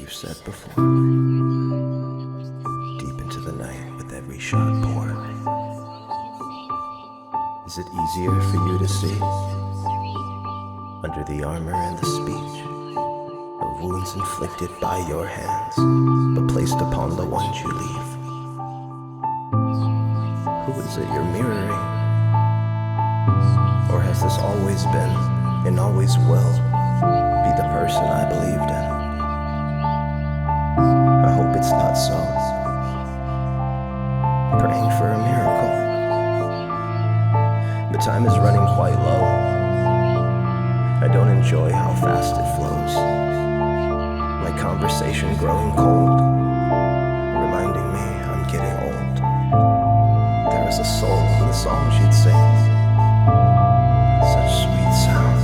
you've said before. Deep into the night with every shot poured. Is it easier for you to see? Under the armor and the speech of wounds inflicted by your hands, but placed upon the ones you leave. Who is it you're mirroring? Or has this always been, and always will, be the person I believed in? I hope it's not so. Praying for a miracle. The time is running quite low. I don't enjoy how fast it flows. My conversation growing cold, reminding me I'm getting old. There is a soul in the songs you'd sing. Such sweet sound,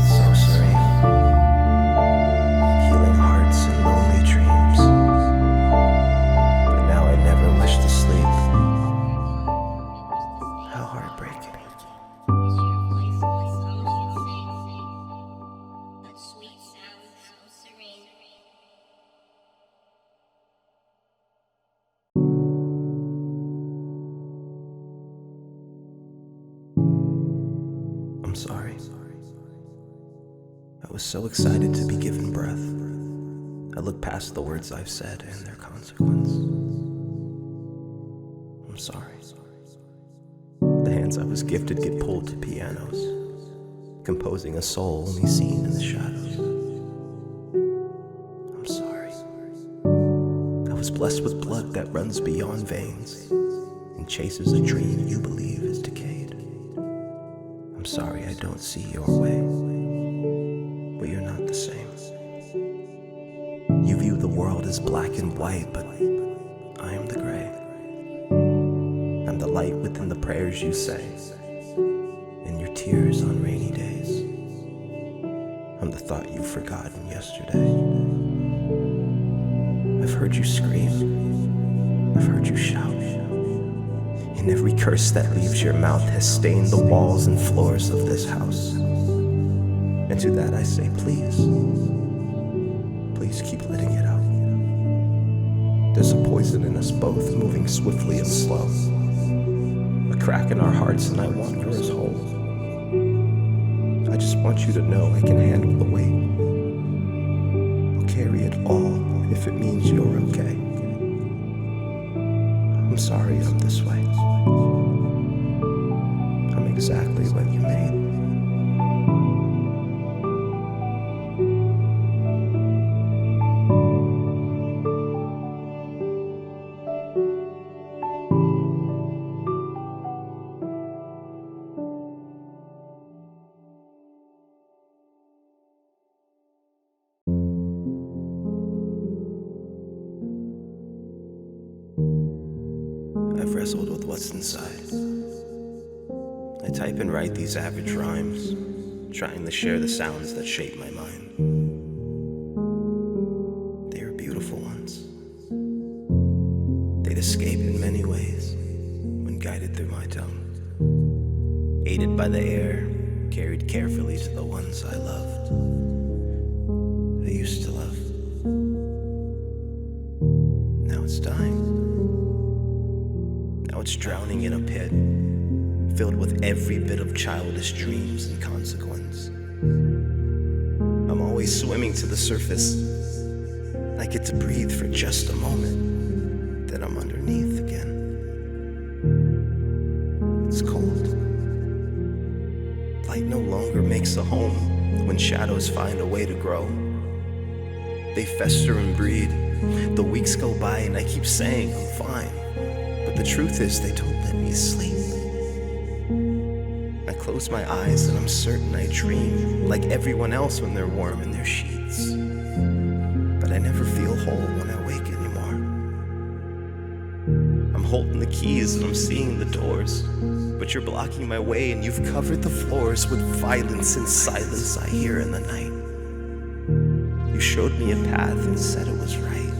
so serene. Healing hearts and lonely dreams. But now I never wish to sleep. How heartbreaking. Sweet sound, so serene. I'm sorry. I was so excited to be given breath. I look past the words I've said and their consequence. I'm sorry. The hands I was gifted get pulled to pianos, composing a soul only seen in the shadows. I'm sorry. I was blessed with blood that runs beyond veins and chases a dream you believe is decayed. I'm sorry I don't see your way, but you're not the same. You view the world as black and white, but I am the gray. I'm the light within the prayers you say, and your tears on rainy days. I'm the thought you've forgotten yesterday. I've heard you scream, I've heard you shout, and every curse that leaves your mouth has stained the walls and floors of this house. And to that I say, please keep letting it out. There's a poison in us both, moving swiftly and slow. A crack in our hearts and I want yours whole. I just want you to know I can handle the weight. I'll carry it all if it means you're okay. I'm sorry I'm this way. I'm exactly what you made. I've wrestled with what's inside. I type and write these average rhymes, trying to share the sounds that shape my mind. They are beautiful ones. They'd escape in many ways when guided through my tongue. Aided by the air, carried carefully to the ones I loved. I used to love. Now it's dying. Now it's drowning in a pit, filled with every bit of childish dreams and consequence. I'm always swimming to the surface. I get to breathe for just a moment, then I'm underneath again. It's cold. Light no longer makes a home when shadows find a way to grow. They fester and breed. The weeks go by and I keep saying I'm fine. But the truth is they don't let me sleep. I close my eyes and I'm certain I dream like everyone else when they're warm in their sheets. But I never feel whole when I wake anymore. I'm holding the keys and I'm seeing the doors, but you're blocking my way and you've covered the floors with violence and silence I hear in the night. You showed me a path and said it was right,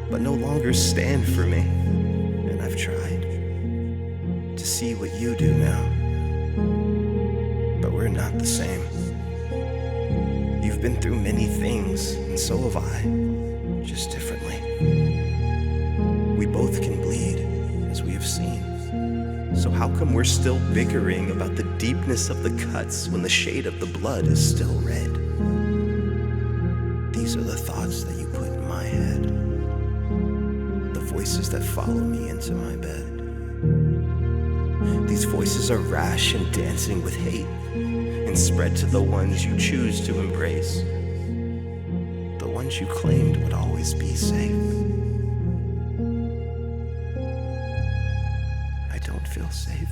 but no longer stand for me. I've tried to see what you do now, but we're not the same. You've You've been through many things, and so have I, just differently. We both can bleed, as we have seen. So how come we're still bickering about the deepness of the cuts when the shade of the blood is still red? These are the thoughts that you put in my head, the voices that follow me into my bed. These voices are rash and dancing with hate, and spread to the ones you choose to embrace, the ones you claimed would always be safe. I don't feel safe.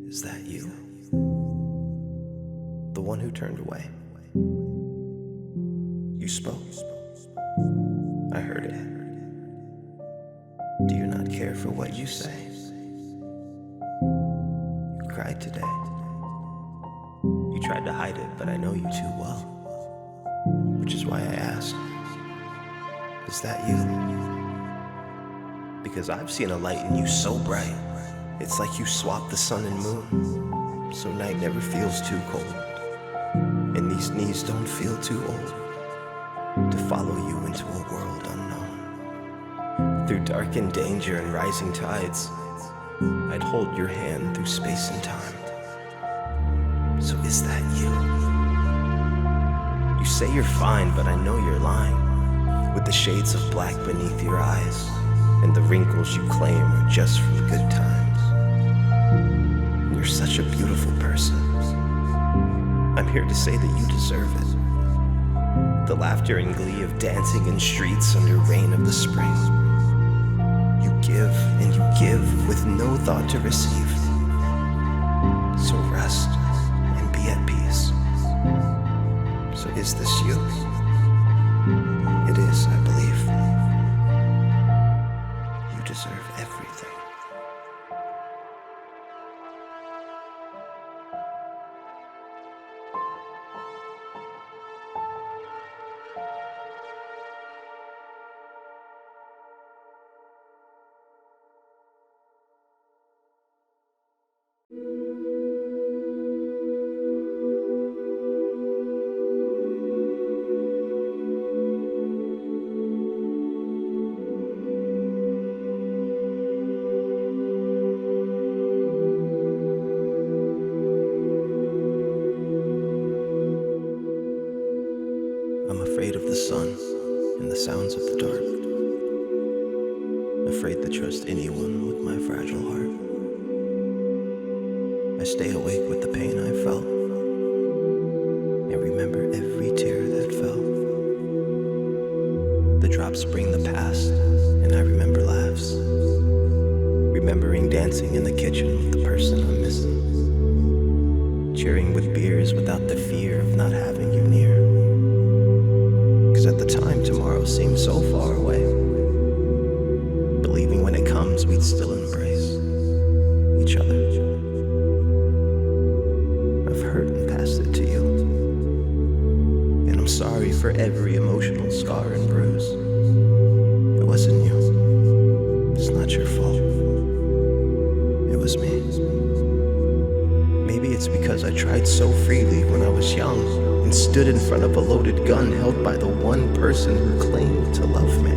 Is that you? The one who turned away? You spoke. I heard it. Do you not care for what you say? You cried today. You tried to hide it, but I know you too well. Which is why I asked, is that you? Because I've seen a light in you so bright, it's like you swapped the sun and moon, so night never feels too cold, and these knees don't feel too old to follow you into a world unknown. Through dark and danger and rising tides, I'd hold your hand through space and time. So is that you? You say you're fine, but I know you're lying, with the shades of black beneath your eyes, and the wrinkles you claim are just from good times. You're such a beautiful person. I'm here to say that you deserve it. The laughter and glee of dancing in streets under rain of the spring. You give and you give with no thought to receive. So rest and be at peace. So is this you? It is, I believe. You deserve everything. I'm afraid of the sun and the sounds of the dark. Afraid to trust anyone with my fragile heart. I stay awake with the pain I felt and remember every tear that fell. The drops bring the past and I remember laughs. Remembering dancing in the kitchen with the person I'm missing. Cheering with beers without the fear of not having you near. At the time, tomorrow seemed so far away. Believing when it comes, we'd still embrace each other. I've hurt and passed it to you. And I'm sorry for every emotional scar and bruise. It wasn't you. It's not your fault. It was me. Maybe it's because I tried so freely when I was young, and stood in front of a loaded gun held by the one person who claimed to love me.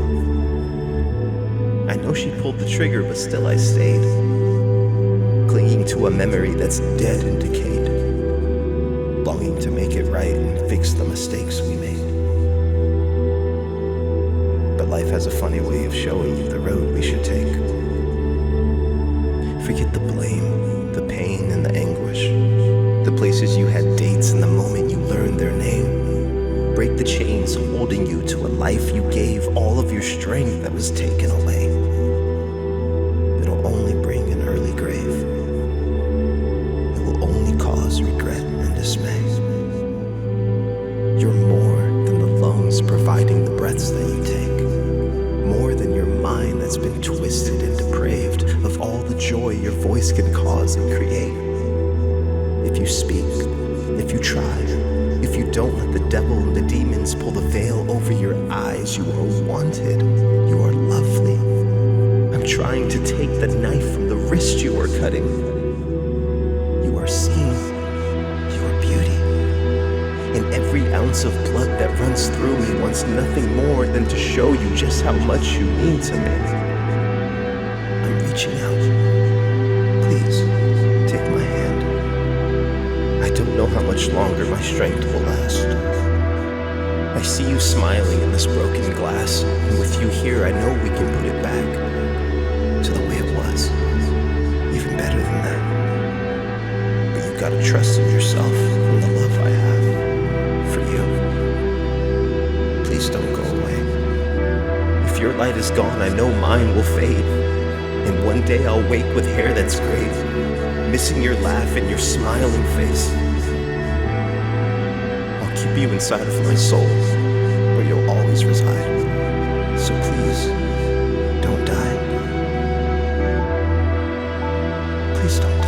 I know she pulled the trigger, but still I stayed, clinging to a memory that's dead and decayed, longing to make it right and fix the mistakes we made. But life has a funny way of showing you the road we should take. Forget the blame, the pain, and the anguish. The places you had dates and the moment you learned their name. Break the chains holding you to a life you gave all of your strength that was taken away. It'll only bring an early grave. It will only cause regret and dismay. You're more than the lungs providing the breaths that you take. More than your mind that's been twisted and depraved of all the joy your voice can cause and create. If you speak, If you try, if you don't let the devil and the demons pull the veil over your eyes, you are wanted, you are lovely. I'm trying to take the knife from the wrist you are cutting. You are seen, you are beauty. And every ounce of blood that runs through me wants nothing more than to show you just how much you mean to me. I'm reaching out. Please, take my hand. I don't know how much longer my strength will last. I see you smiling in this broken glass, and with you here, I know we can put it back to the way it was, even better than that. But you gotta trust in yourself and the love I have for you. Please don't go away. If your light is gone, I know mine will fade. And one day I'll wake with hair that's gray, missing your laugh and your smiling face. I'll keep you inside of my soul, where you'll always reside. So please, don't die. Please don't die.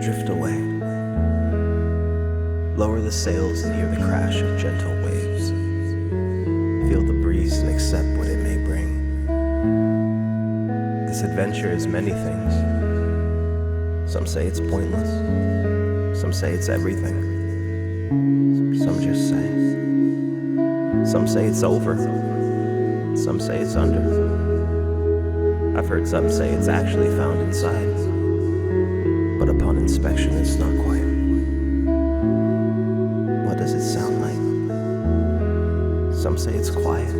Drift away. Lower the sails and hear the crash of gentle waves. Feel the breeze and accept what it may bring. This adventure is many things. Some say it's pointless. Some say it's everything. Some just say. Some say it's over. Some say it's under. I've heard some say it's actually found inside. But upon inspection, it's not quite. What does it sound like? Some say it's quiet,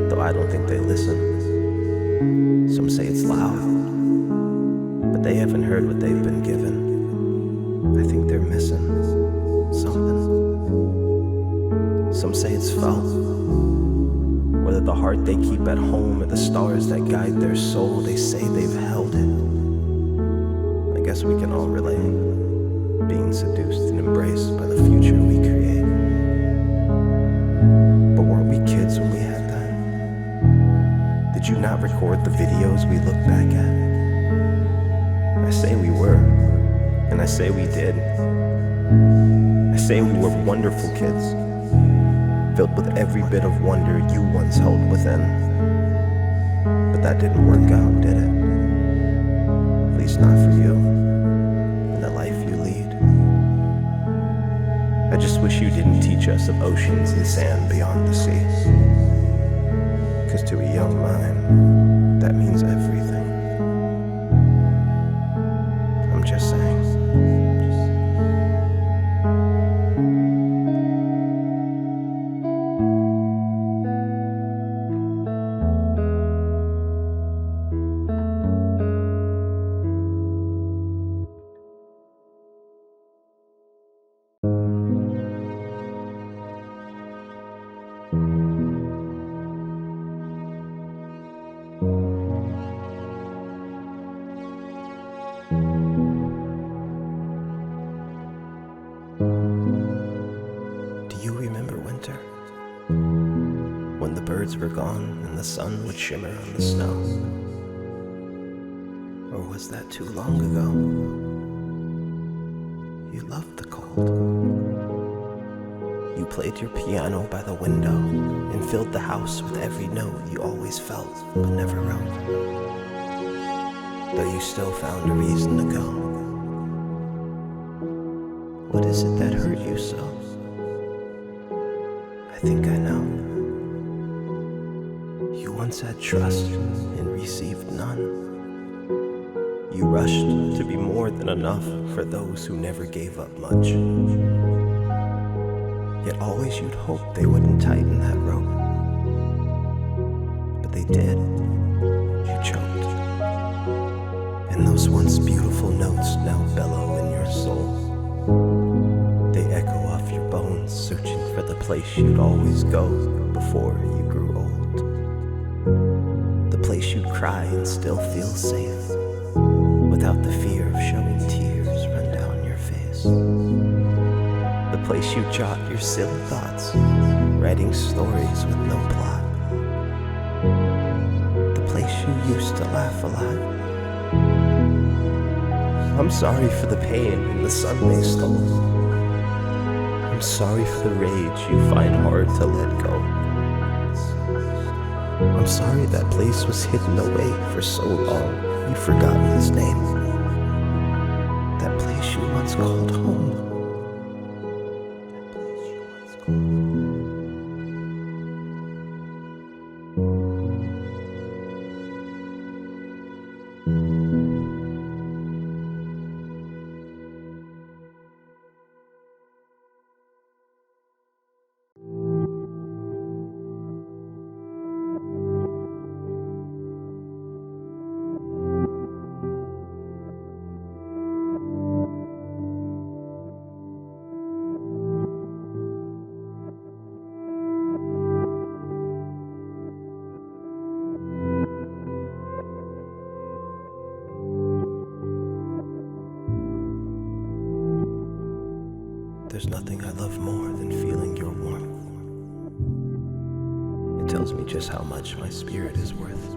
though I don't think they listen. Some say it's loud, but they haven't heard what they've been given. I think they're missing something. Some say it's felt, whether the heart they keep at home or the stars that guide their soul, they say they've held it. I guess we can all relate, being seduced and embraced by the future we create. But weren't we kids when we had that? Did you not record the videos we look back at? I say we were, and I say we did. I say we were wonderful kids, filled with every bit of wonder you once held within. But that didn't work out, did it? At least not for you and the life you lead. I just wish you didn't teach us of oceans and sand beyond the sea. 'Cause to a young mind, that means everything. I'm just saying. Do you remember winter? When the birds were gone and the sun would shimmer on the snow? Or was that too long ago? You loved the cold. You played your piano by the window and filled the house with every note you always felt but never wrote. Though you still found a reason to go. What is it that hurt you so? I think I know. You once had trust and received none. You rushed to be more than enough for those who never gave up much. Yet always you'd hope they wouldn't tighten that rope. But they did. You choked. And those once beautiful notes now bellow in your soul. They echo off your bones, searching for the place you'd always go before you grew old. The place you'd cry and still feel safe, without the fear of showing tears run down your face. The place you jot your silly thoughts, writing stories with no plot. The place you used to laugh a lot. I'm sorry for the pain and the sun they stole. I'm sorry for the rage you find hard to let go. I'm sorry that place was hidden away for so long. You've forgotten his name. That place you once called home. That place you once called home. There's nothing I love more than feeling your warmth. It tells me just how much my spirit is worth.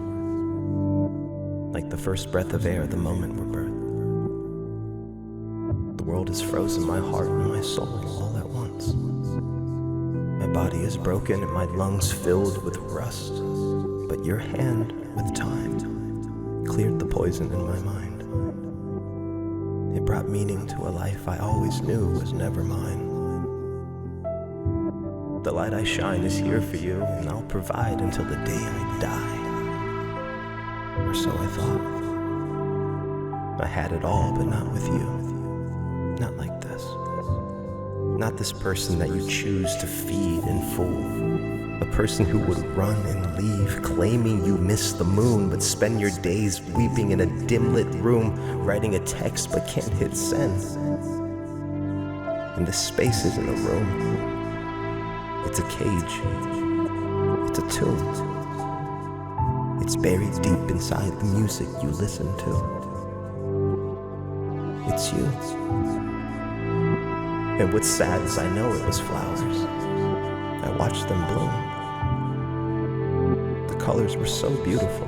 Like the first breath of air the moment we're birthed. The world has frozen my heart and my soul all at once. My body is broken and my lungs filled with rust. But your hand, with time, cleared the poison in my mind. It brought meaning to a life I always knew was never mine. The light I shine is here for you, and I'll provide until the day I die. Or so I thought. I had it all, but not with you. Not like this. Not this person that you choose to feed and fool. A person who would run and leave, claiming you miss the moon, but spend your days weeping in a dim-lit room, writing a text but can't hit send. And the space isn't a room. It's a cage. It's a tomb. It's buried deep inside the music you listen to. It's you. And what's sad is I know it was flowers. I watched them bloom. The colors were so beautiful.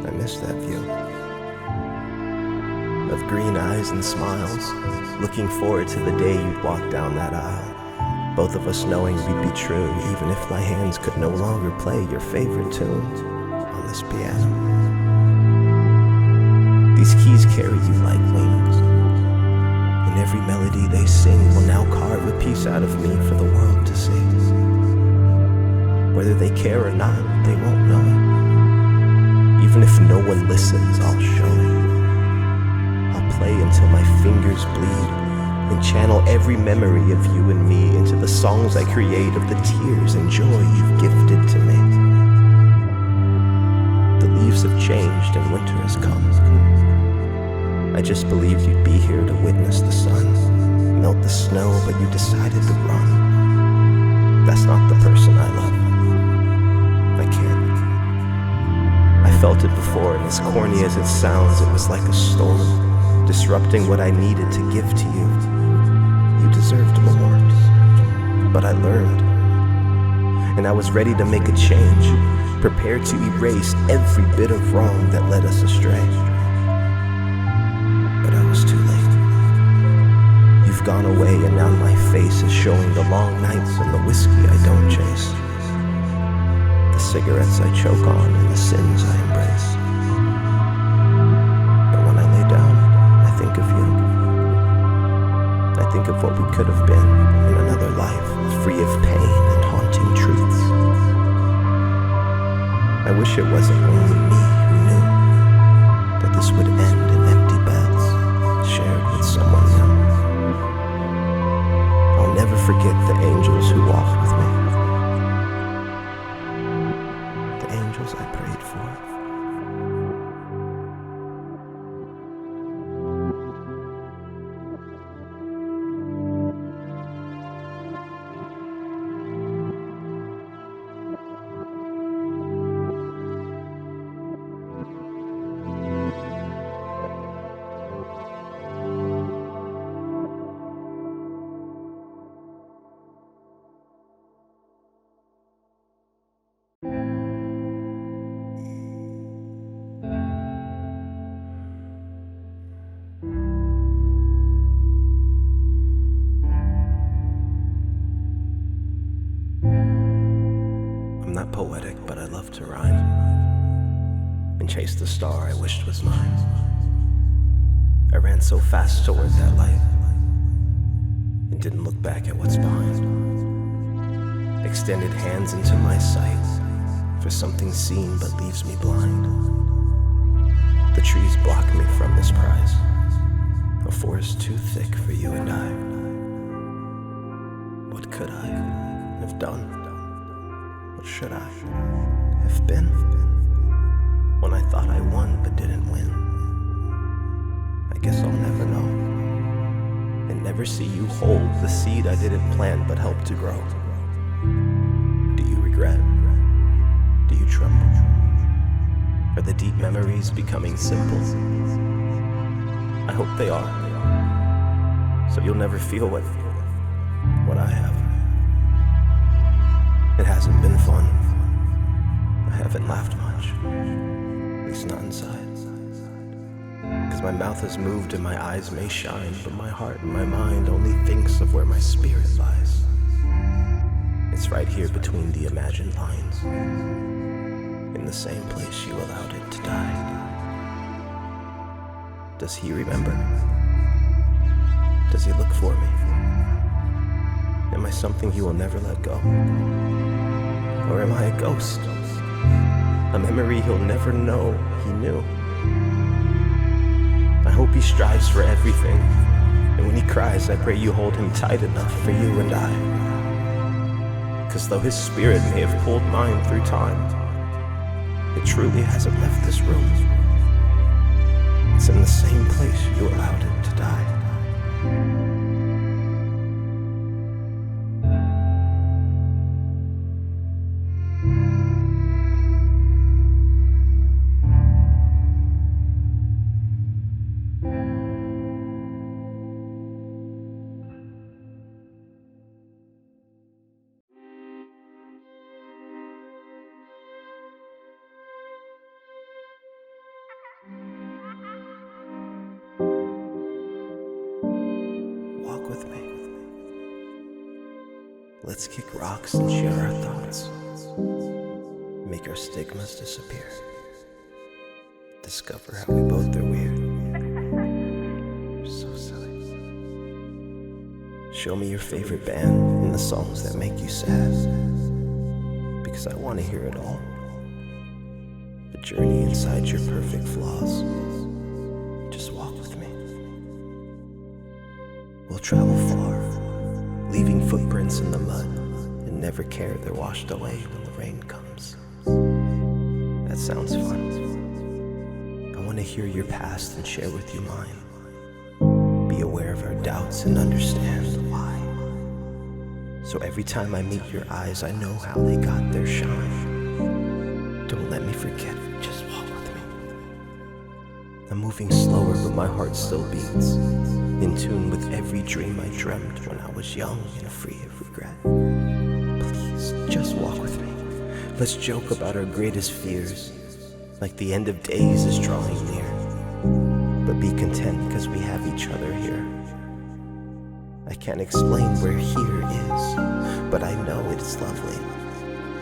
I miss that view. Of green eyes and smiles, looking forward to the day you'd walk down that aisle. Both of us knowing we'd be true, even if my hands could no longer play your favorite tune on this piano. These keys carry you like wings. And every melody they sing will now carve a piece out of me for the world to see. Whether they care or not, they won't know it. Even if no one listens, I'll show it. I'll play until my fingers bleed and channel every memory of you and me into the songs I create of the tears and joy you've gifted to me. The leaves have changed and winter has come. I just believed you'd be here to witness the sun melt the snow, but you decided to run. That's not the person I love. I can't. I felt it before, and as corny as it sounds, it was like a storm, disrupting what I needed to give to you. You deserved more, but I learned. And I was ready to make a change, prepared to erase every bit of wrong that led us astray. But I was too late. You've You've gone away and now my face is showing the long nights and the whiskey I don't chase, the cigarettes I choke on and the sins I embrace. But when I lay down, I think of you. I think of what we could have been in another life, free of pain and haunting truths. I wish it wasn't only me who knew that this would end in empty beds, shared with someone new. I'll never forget the angels who walked with me, the angels I prayed for. I'm not poetic, but I love to rhyme and chase the star I wished was mine. I ran so fast toward that light and didn't look back at what's behind. Extended hands into my sight for something seen but leaves me blind. The trees block me from this prize, a forest too thick for you and I. What could I have done? What should I have been? When I thought I won but didn't win, I guess I'll never know, and never see you hold the seed I didn't plant but helped to grow. Do you regret? Do you tremble? Are the deep memories becoming simple? I hope they are, so you'll never feel what I have. It hasn't been fun. I haven't laughed much, at least not inside. 'Cause my mouth has moved and my eyes may shine, but my heart and my mind only thinks of where my spirit lies. It's right here between the imagined lines, in the same place you allowed it to die. Does he remember? Does he look for me? Am I something he will never let go? Or am I a ghost? A memory he'll never know he knew. I hope he strives for everything, and when he cries, I pray you hold him tight enough for you and I. 'Cause though his spirit may have pulled mine through time, it truly hasn't left this room. It's in the same place you allowed it to die. Walk with me. Let's kick rocks and share our thoughts. Make our stigmas disappear. Discover how we both are weird. So silly. Show me your favorite band and the songs that make you sad, because I want to hear it all. A journey inside your perfect flaws. Just walk with me. We'll travel far, leaving footprints in the mud, and never care they're washed away when the rain comes. That sounds fun. I want to hear your past and share with you mine. Be aware of our doubts and understand why. So every time I meet your eyes, I know how they got their shine. Don't let me forget, just walk with me. I'm moving slower, but my heart still beats, in tune with every dream I dreamt when I was young and free of regret. Please, just walk with me. Let's joke about our greatest fears, like the end of days is drawing near. But be content, 'cause we have each other here. I can't explain where here is, but I know it's lovely.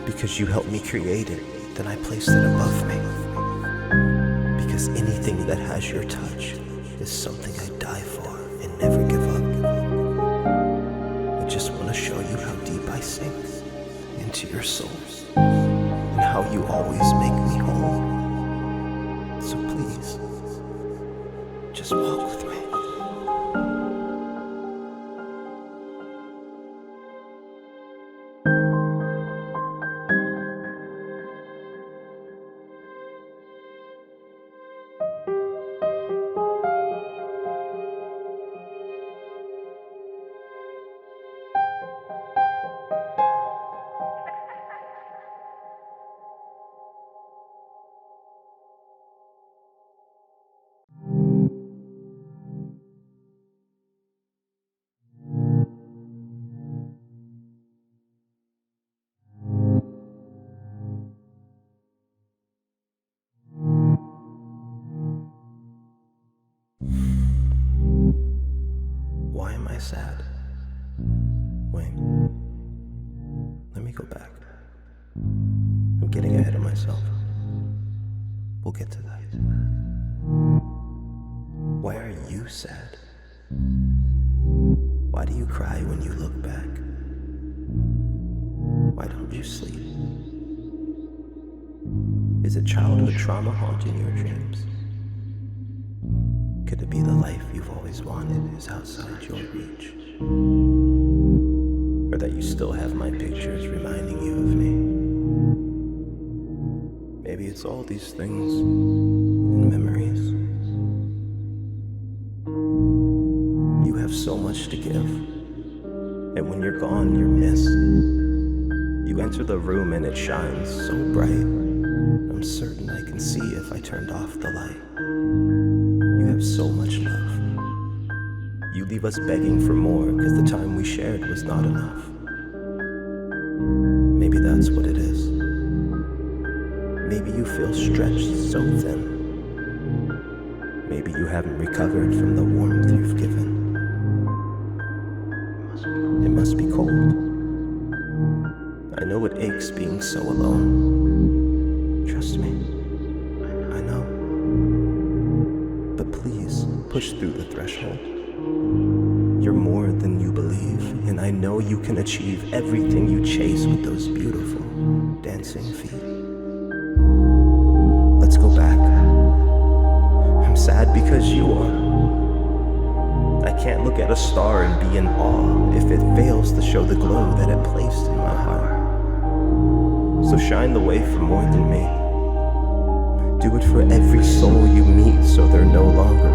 Because you helped me create it, then I placed it above me. Because anything that has your touch is something I die for and never give up. I just want to show you how deep I sink into your soul, and how you always make me whole. So please, just walk with me. Why am I sad? Wait, let me go back. I'm getting ahead of myself. We'll get to that. Why are you sad? Why do you cry when you look back? Why don't you sleep? Is it childhood trauma haunting your dreams? Could it be the life you've always wanted is outside your reach? Or that you still have my pictures reminding you of me? Maybe it's all these things and memories. You have so much to give, and when you're gone, you're missed. You enter the room and it shines so bright. I'm certain I can see if I turned off the light. You have so much love. You leave us begging for more because the time we shared was not enough. Maybe that's what it is. Maybe you feel stretched so thin. Maybe you haven't recovered from the warmth you've given. It must be cold. I know it aches being so alone. Trust me, I know. But please, push through the threshold. You're more than you believe, and I know you can achieve everything you chase with those beautiful dancing feet. Let's go back. I'm sad because you are. I can't look at a star and be in awe if it fails to show the glow that it placed in my heart. So shine the way for more than me. Do it for every soul you meet so they're no longer